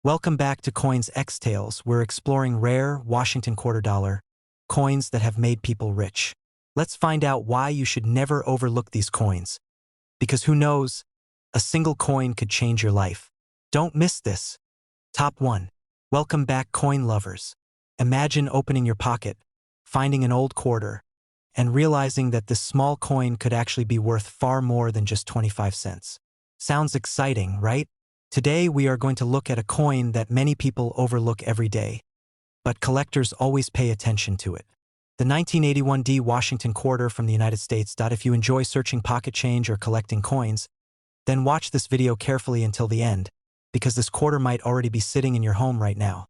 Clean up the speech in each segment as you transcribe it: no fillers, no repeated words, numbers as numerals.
Welcome back to Coins X Tales. We're exploring rare Washington quarter dollar coins that have made people rich. Let's find out why you should never overlook these coins. Because who knows, a single coin could change your life. Don't miss this. Top 1. Welcome back, coin lovers. Imagine opening your pocket, finding an old quarter, and realizing that this small coin could actually be worth far more than just 25 cents. Sounds exciting, right? Today we are going to look at a coin that many people overlook every day, but collectors always pay attention to it. The 1981 Washington quarter from the United States. If you enjoy searching pocket change or collecting coins, then watch this video carefully until the end, because this quarter might already be sitting in your home right now.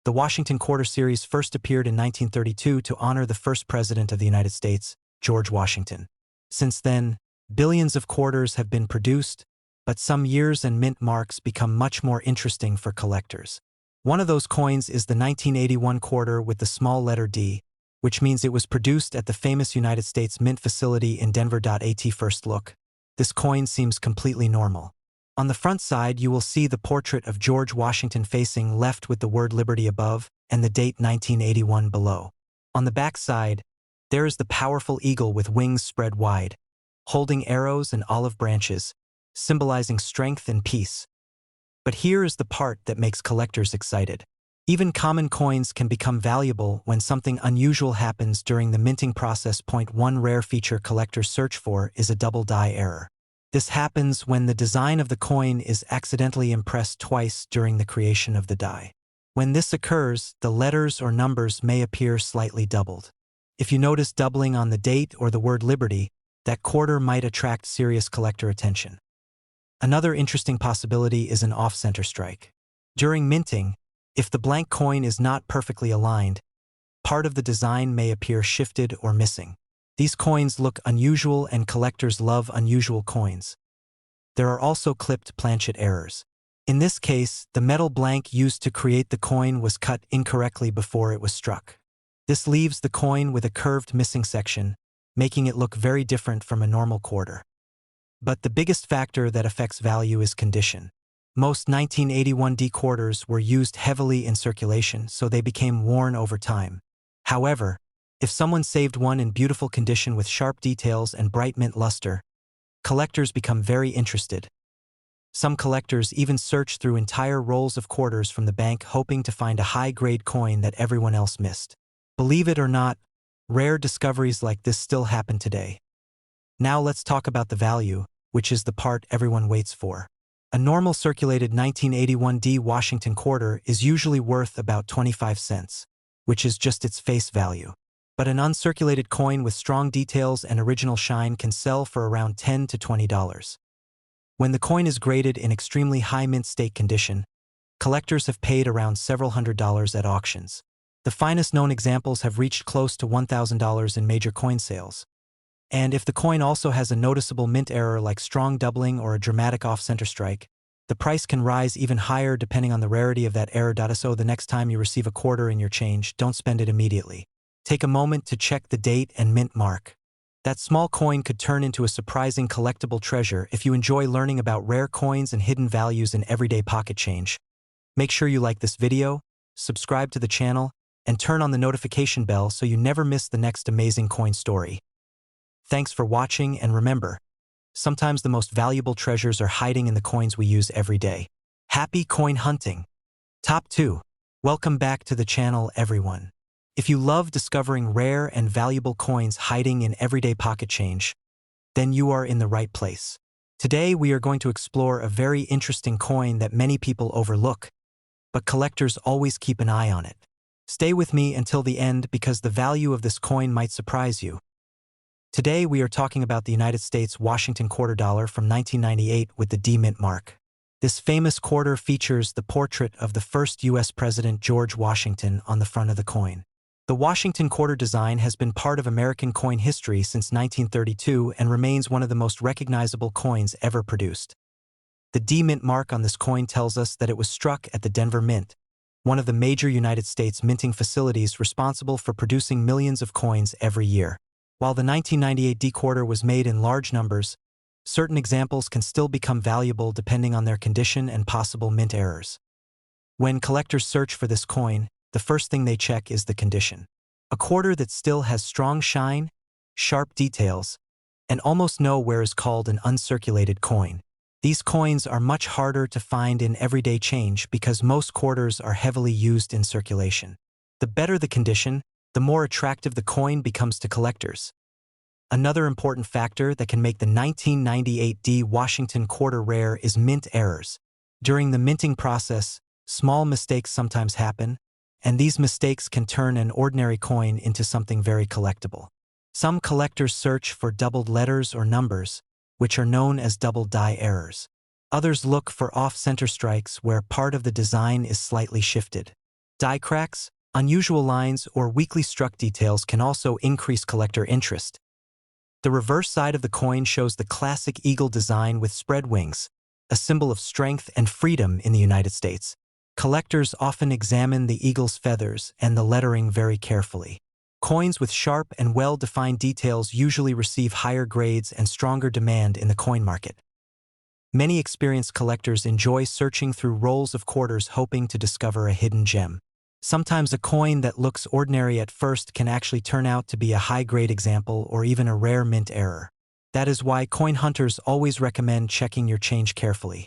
The Washington quarter series first appeared in 1932 to honor the first president of the United States, George Washington. Since then, billions of quarters have been produced, but some years and mint marks become much more interesting for collectors. One of those coins is the 1981 quarter with the small letter D, which means it was produced at the famous United States Mint facility in Denver. At first look, this coin seems completely normal. On the front side, you will see the portrait of George Washington facing left with the word Liberty above and the date 1981 below. On the back side, there is the powerful eagle with wings spread wide, holding arrows and olive branches, symbolizing strength and peace. But here is the part that makes collectors excited. Even common coins can become valuable when something unusual happens during the minting process. One rare feature collectors search for is a double die error. This happens when the design of the coin is accidentally impressed twice during the creation of the die. When this occurs, the letters or numbers may appear slightly doubled. If you notice doubling on the date or the word Liberty, that quarter might attract serious collector attention. Another interesting possibility is an off-center strike. During minting, if the blank coin is not perfectly aligned, part of the design may appear shifted or missing. These coins look unusual and collectors love unusual coins. There are also clipped planchet errors. In this case, the metal blank used to create the coin was cut incorrectly before it was struck. This leaves the coin with a curved missing section, making it look very different from a normal quarter. But the biggest factor that affects value is condition. Most 1981 quarters were used heavily in circulation, so they became worn over time. However, if someone saved one in beautiful condition with sharp details and bright mint luster, collectors become very interested. Some collectors even search through entire rolls of quarters from the bank hoping to find a high-grade coin that everyone else missed. Believe it or not, rare discoveries like this still happen today. Now let's talk about the value, which is the part everyone waits for. A normal circulated 1981 Washington quarter is usually worth about 25 cents, which is just its face value. But an uncirculated coin with strong details and original shine can sell for around $10 to $20. When the coin is graded in extremely high mint state condition, collectors have paid around several $100s at auctions. The finest known examples have reached close to $1,000 in major coin sales. And if the coin also has a noticeable mint error like strong doubling or a dramatic off-center strike, the price can rise even higher depending on the rarity of that error. So the next time you receive a quarter in your change, don't spend it immediately. Take a moment to check the date and mint mark. That small coin could turn into a surprising collectible treasure. If you enjoy learning about rare coins and hidden values in everyday pocket change, make sure you like this video, subscribe to the channel, and turn on the notification bell so you never miss the next amazing coin story. Thanks for watching, and remember, sometimes the most valuable treasures are hiding in the coins we use every day. Happy coin hunting! Top 2. Welcome back to the channel, everyone. If you love discovering rare and valuable coins hiding in everyday pocket change, then you are in the right place. Today we are going to explore a very interesting coin that many people overlook, but collectors always keep an eye on it. Stay with me until the end because the value of this coin might surprise you. Today we are talking about the United States Washington quarter dollar from 1998 with the D mint mark. This famous quarter features the portrait of the first U.S. President George Washington on the front of the coin. The Washington quarter design has been part of American coin history since 1932 and remains one of the most recognizable coins ever produced. The D mint mark on this coin tells us that it was struck at the Denver Mint, one of the major United States minting facilities responsible for producing millions of coins every year. While the 1998 quarter was made in large numbers, certain examples can still become valuable depending on their condition and possible mint errors. When collectors search for this coin, the first thing they check is the condition. A quarter that still has strong shine, sharp details, and almost no wear is called an uncirculated coin. These coins are much harder to find in everyday change because most quarters are heavily used in circulation. The better the condition, the more attractive the coin becomes to collectors. Another important factor that can make the 1998 Washington quarter rare is mint errors. During the minting process, small mistakes sometimes happen, and these mistakes can turn an ordinary coin into something very collectible. Some collectors search for doubled letters or numbers, which are known as double die errors. Others look for off-center strikes where part of the design is slightly shifted. Die cracks, unusual lines, or weakly struck details can also increase collector interest. The reverse side of the coin shows the classic eagle design with spread wings, a symbol of strength and freedom in the United States. Collectors often examine the eagle's feathers and the lettering very carefully. Coins with sharp and well-defined details usually receive higher grades and stronger demand in the coin market. Many experienced collectors enjoy searching through rolls of quarters hoping to discover a hidden gem. Sometimes a coin that looks ordinary at first can actually turn out to be a high-grade example or even a rare mint error. That is why coin hunters always recommend checking your change carefully.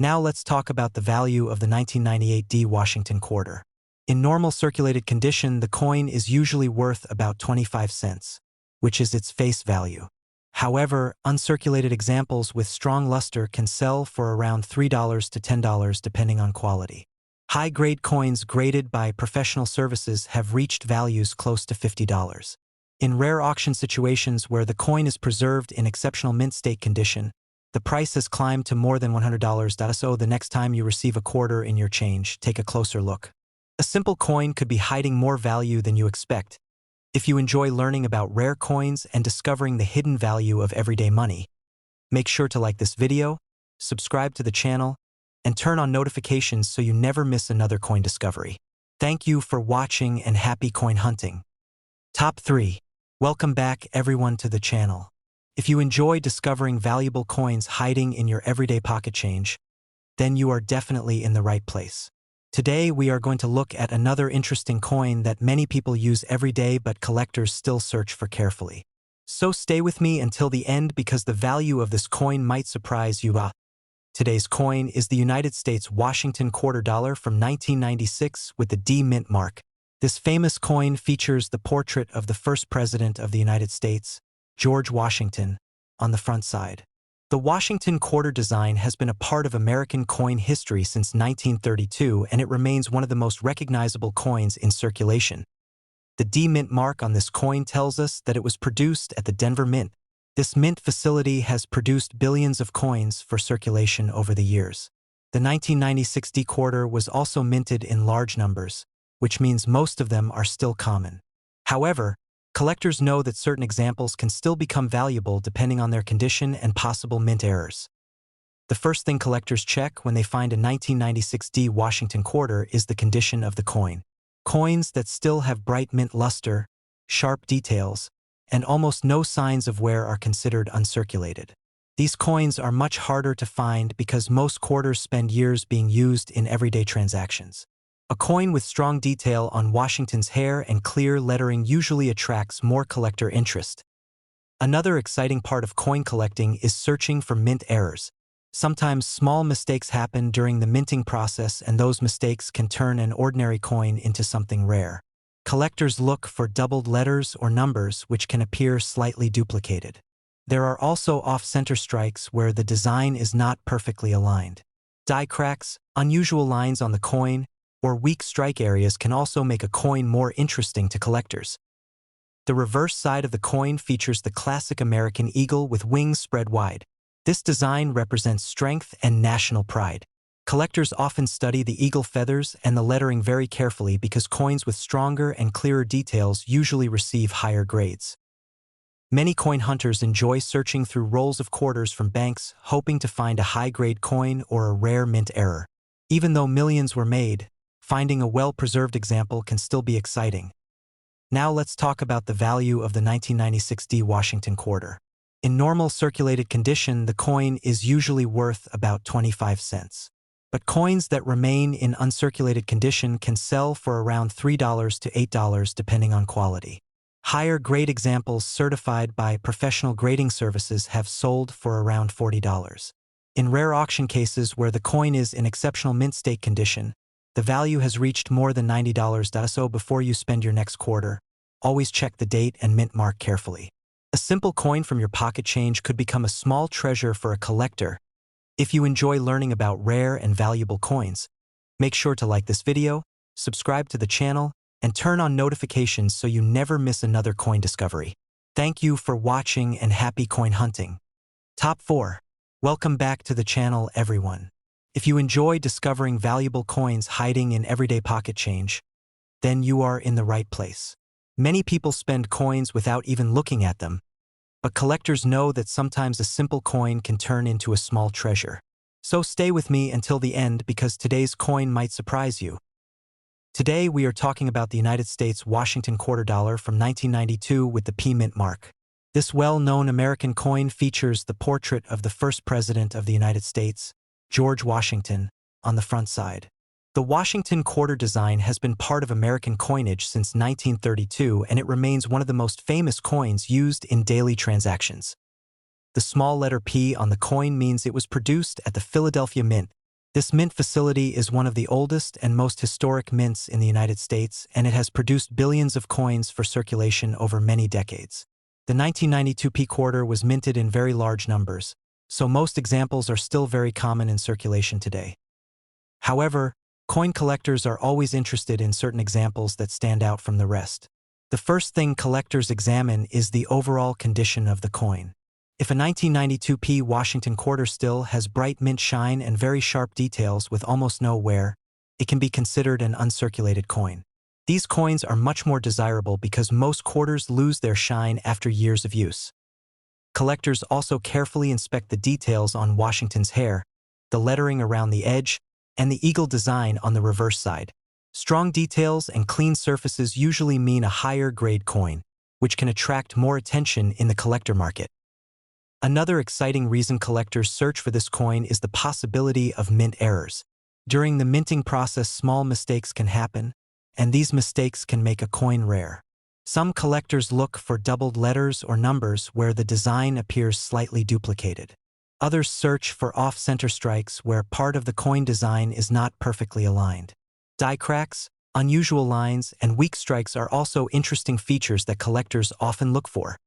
Now let's talk about the value of the 1998 Washington quarter. In normal circulated condition, the coin is usually worth about 25 cents, which is its face value. However, uncirculated examples with strong luster can sell for around $3 to $10 depending on quality. High-grade coins graded by professional services have reached values close to $50. In rare auction situations where the coin is preserved in exceptional mint state condition, the price has climbed to more than $100. So the next time you receive a quarter in your change, take a closer look. A simple coin could be hiding more value than you expect. If you enjoy learning about rare coins and discovering the hidden value of everyday money, make sure to like this video, subscribe to the channel, and turn on notifications so you never miss another coin discovery. Thank you for watching and happy coin hunting. Top 3. Welcome back everyone to the channel. If you enjoy discovering valuable coins hiding in your everyday pocket change, then you are definitely in the right place. Today we are going to look at another interesting coin that many people use every day but collectors still search for carefully. So stay with me until the end because the value of this coin might surprise you. Today's coin is the United States Washington quarter dollar from 1996 with the D mint mark. This famous coin features the portrait of the first president of the United States, George Washington, on the front side. The Washington quarter design has been a part of American coin history since 1932 and it remains one of the most recognizable coins in circulation. The D mint mark on this coin tells us that it was produced at the Denver Mint. This mint facility has produced billions of coins for circulation over the years. The 1996 D quarter was also minted in large numbers, which means most of them are still common. However, collectors know that certain examples can still become valuable depending on their condition and possible mint errors. The first thing collectors check when they find a 1996 D Washington quarter is the condition of the coin. Coins that still have bright mint luster, sharp details, and almost no signs of wear are considered uncirculated. These coins are much harder to find because most quarters spend years being used in everyday transactions. A coin with strong detail on Washington's hair and clear lettering usually attracts more collector interest. Another exciting part of coin collecting is searching for mint errors. Sometimes small mistakes happen during the minting process and those mistakes can turn an ordinary coin into something rare. Collectors look for doubled letters or numbers which can appear slightly duplicated. There are also off-center strikes where the design is not perfectly aligned. Die cracks, unusual lines on the coin, or weak strike areas can also make a coin more interesting to collectors. The reverse side of the coin features the classic American eagle with wings spread wide. This design represents strength and national pride. Collectors often study the eagle feathers and the lettering very carefully because coins with stronger and clearer details usually receive higher grades. Many coin hunters enjoy searching through rolls of quarters from banks hoping to find a high-grade coin or a rare mint error. Even though millions were made, finding a well-preserved example can still be exciting. Now let's talk about the value of the 1996 D Washington quarter. In normal circulated condition, the coin is usually worth about 25 cents. but coins that remain in uncirculated condition can sell for around $3 to $8 depending on quality. Higher grade examples certified by professional grading services have sold for around $40. In rare auction cases where the coin is in exceptional mint state condition, the value has reached more than $90. So before you spend your next quarter, always check the date and mint mark carefully. A simple coin from your pocket change could become a small treasure for a collector. If you enjoy learning about rare and valuable coins, make sure to like this video, subscribe to the channel, and turn on notifications so you never miss another coin discovery. Thank you for watching and happy coin hunting. Top 4. Welcome back to the channel, everyone. If you enjoy discovering valuable coins hiding in everyday pocket change, then you are in the right place. Many people spend coins without even looking at them, but collectors know that sometimes a simple coin can turn into a small treasure. So stay with me until the end because today's coin might surprise you. Today we are talking about the United States Washington quarter dollar from 1992 with the P mint mark. This well-known American coin features the portrait of the first president of the United States, George Washington, on the front side. The Washington quarter design has been part of American coinage since 1932, and it remains one of the most famous coins used in daily transactions. The small letter P on the coin means it was produced at the Philadelphia Mint. This mint facility is one of the oldest and most historic mints in the United States, and it has produced billions of coins for circulation over many decades. The 1992 P quarter was minted in very large numbers, so most examples are still very common in circulation today. However, coin collectors are always interested in certain examples that stand out from the rest. The first thing collectors examine is the overall condition of the coin. If a 1992 P Washington quarter still has bright mint shine and very sharp details with almost no wear, it can be considered an uncirculated coin. These coins are much more desirable because most quarters lose their shine after years of use. Collectors also carefully inspect the details on Washington's hair, the lettering around the edge, and the eagle design on the reverse side. Strong details and clean surfaces usually mean a higher grade coin, which can attract more attention in the collector market. Another exciting reason collectors search for this coin is the possibility of mint errors. During the minting process, small mistakes can happen, and these mistakes can make a coin rare. Some collectors look for doubled letters or numbers where the design appears slightly duplicated. Others search for off-center strikes where part of the coin design is not perfectly aligned. Die cracks, unusual lines, and weak strikes are also interesting features that collectors often look for.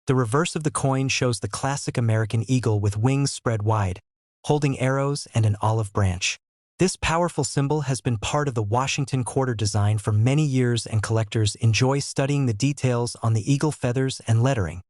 The reverse of the coin shows the classic American eagle with wings spread wide, holding arrows and an olive branch. This powerful symbol has been part of the Washington quarter design for many years, and collectors enjoy studying the details on the eagle feathers and lettering.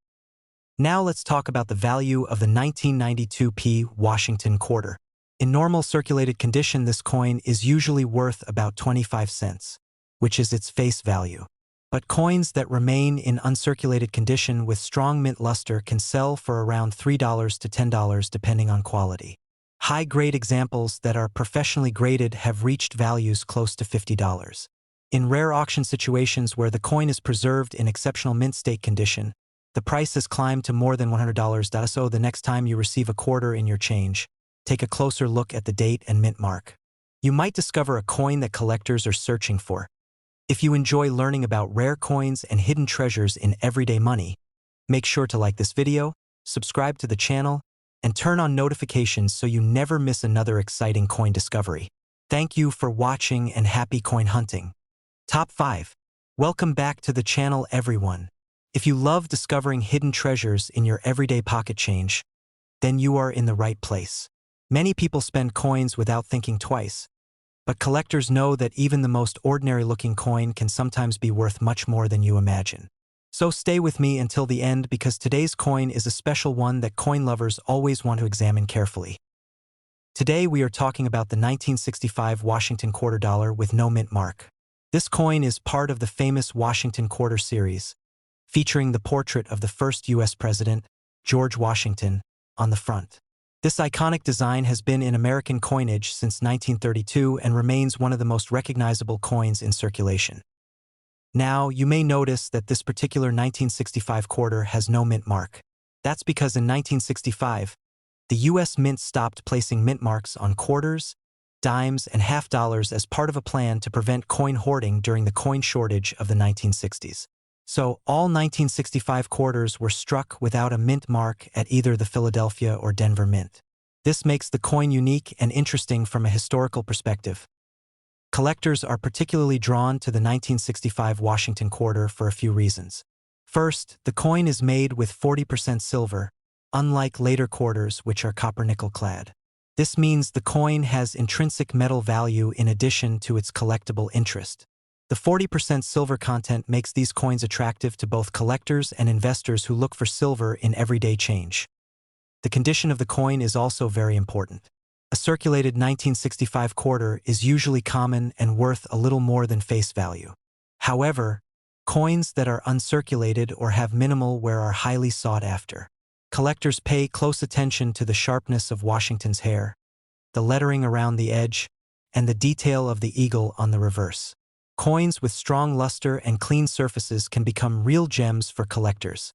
Now let's talk about the value of the 1992 P Washington quarter. In normal circulated condition, this coin is usually worth about 25 cents, which is its face value. But coins that remain in uncirculated condition with strong mint luster can sell for around $3 to $10 depending on quality. High-grade examples that are professionally graded have reached values close to $50. In rare auction situations where the coin is preserved in exceptional mint state condition, the price has climbed to more than $100. So the next time you receive a quarter in your change, take a closer look at the date and mint mark. You might discover a coin that collectors are searching for. If you enjoy learning about rare coins and hidden treasures in everyday money, make sure to like this video, subscribe to the channel, and turn on notifications so you never miss another exciting coin discovery. Thank you for watching and happy coin hunting. Top 5. Welcome back to the channel, everyone. If you love discovering hidden treasures in your everyday pocket change, then you are in the right place. Many people spend coins without thinking twice, but collectors know that even the most ordinary-looking coin can sometimes be worth much more than you imagine. So stay with me until the end because today's coin is a special one that coin lovers always want to examine carefully. Today we are talking about the 1965 Washington quarter dollar with no mint mark. This coin is part of the famous Washington quarter series, featuring the portrait of the first U.S. president, George Washington, on the front. This iconic design has been in American coinage since 1932 and remains one of the most recognizable coins in circulation. Now, you may notice that this particular 1965 quarter has no mint mark. That's because in 1965, the U.S. Mint stopped placing mint marks on quarters dimes, and half dollars as part of a plan to prevent coin hoarding during the coin shortage of the 1960s. So, all 1965 quarters were struck without a mint mark at either the Philadelphia or Denver Mint. This makes the coin unique and interesting from a historical perspective. Collectors are particularly drawn to the 1965 Washington quarter for a few reasons. First, the coin is made with 40% silver, unlike later quarters which are copper-nickel clad. This means the coin has intrinsic metal value in addition to its collectible interest. The 40% silver content makes these coins attractive to both collectors and investors who look for silver in everyday change. The condition of the coin is also very important. A circulated 1965 quarter is usually common and worth a little more than face value. However, coins that are uncirculated or have minimal wear are highly sought after. Collectors pay close attention to the sharpness of Washington's hair, the lettering around the edge, and the detail of the eagle on the reverse. Coins with strong luster and clean surfaces can become real gems for collectors.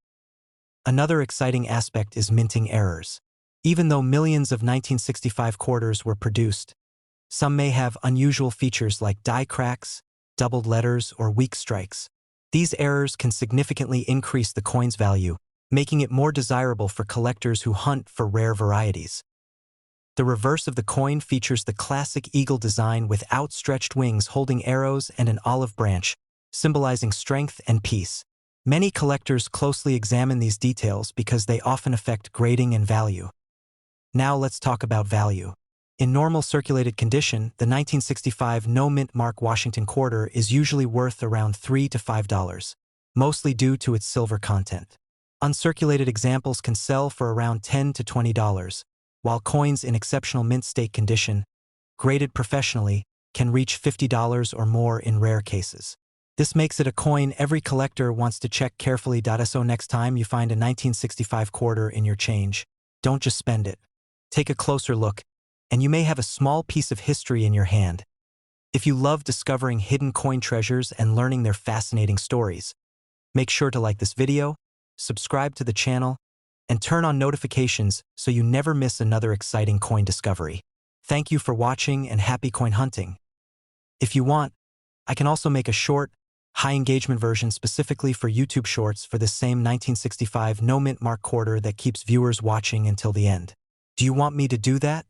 Another exciting aspect is minting errors. Even though millions of 1965 quarters were produced, some may have unusual features like die cracks, doubled letters, or weak strikes. These errors can significantly increase the coin's value, making it more desirable for collectors who hunt for rare varieties. The reverse of the coin features the classic eagle design with outstretched wings holding arrows and an olive branch, symbolizing strength and peace. Many collectors closely examine these details because they often affect grading and value. Now let's talk about value. In normal circulated condition, the 1965 no-mint mark Washington quarter is usually worth around $3 to $5, mostly due to its silver content. Uncirculated examples can sell for around $10 to $20, while coins in exceptional mint state condition, graded professionally, can reach $50 or more in rare cases. This makes it a coin every collector wants to check carefully. So next time you find a 1965 quarter in your change, don't just spend it. Take a closer look, and you may have a small piece of history in your hand. If you love discovering hidden coin treasures and learning their fascinating stories, make sure to like this video, subscribe to the channel, and turn on notifications so you never miss another exciting coin discovery. Thank you for watching and happy coin hunting. If you want, I can also make a short, high-engagement version specifically for YouTube Shorts for this same 1965 no-mint mark quarter that keeps viewers watching until the end. Do you want me to do that?